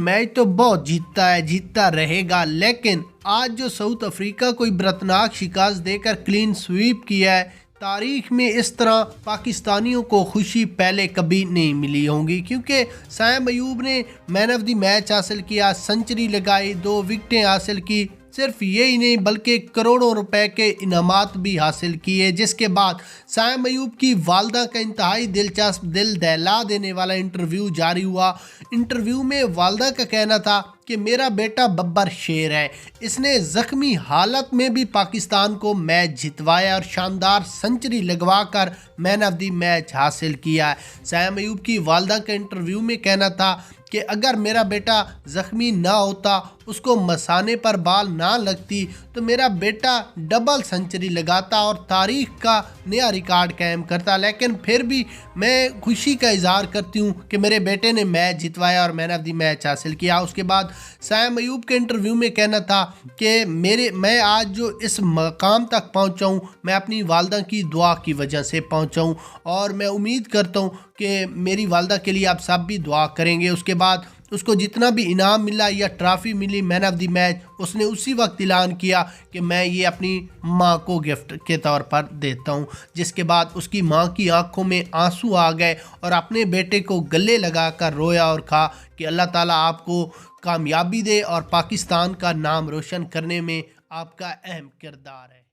Match तो बहुत जीतता है, जीतता रहेगा, लेकिन आज जो साउथ अफ्रीका को बरतनाक शिकस्त देकर क्लीन स्वीप किया है, तारीख में इस तरह पाकिस्तानियों को खुशी पहले कभी नहीं मिली होंगी। क्योंकि साइम अयूब ने मैन ऑफ द मैच हासिल किया, सेंचुरी लगाई, 2 विकेटें हासिल की। सिर्फ यही नहीं बल्कि करोड़ों रुपए के इनामात भी हासिल किए। जिसके बाद साइम अयूब की वालदा का इंतहाई दिलचस्प, दिल दहला देने वाला इंटरव्यू जारी हुआ। इंटरव्यू में वालदा का कहना था कि मेरा बेटा बब्बर शेर है, इसने जख्मी हालत में भी पाकिस्तान को मैच जितवाया और शानदार सेंचुरी लगवाकर मैन ऑफ द मैच हासिल किया। साइम अयूब की वालदा का इंटरव्यू में कहना था कि अगर मेरा बेटा ज़ख्मी ना होता, उसको मसाने पर बाल ना लगती, तो मेरा बेटा डबल सेंचुरी लगाता और तारीख का नया रिकॉर्ड कायम करता। लेकिन फिर भी मैं खुशी का इजहार करती हूँ कि मेरे बेटे ने मैच जितवाया और मैन ऑफ द मैच हासिल किया। उसके बाद साइम अयूब के इंटरव्यू में कहना था कि मैं आज जो इस मकाम तक पहुँचा हूँ, मैं अपनी वालदा की दुआ की वजह से पहुँचा हूँ और मैं उम्मीद करता हूँ कि मेरी वालदा के लिए आप सब भी दुआ करेंगे। उसके बाद उसको जितना भी इनाम मिला या ट्रॉफी मिली मैन ऑफ द मैच, उसने उसी वक्त ऐलान किया कि मैं ये अपनी माँ को गिफ्ट के तौर पर देता हूँ। जिसके बाद उसकी माँ की आंखों में आंसू आ गए और अपने बेटे को गले लगाकर रोया और कहा कि अल्लाह ताला आपको कामयाबी दे और पाकिस्तान का नाम रोशन करने में आपका अहम किरदार है।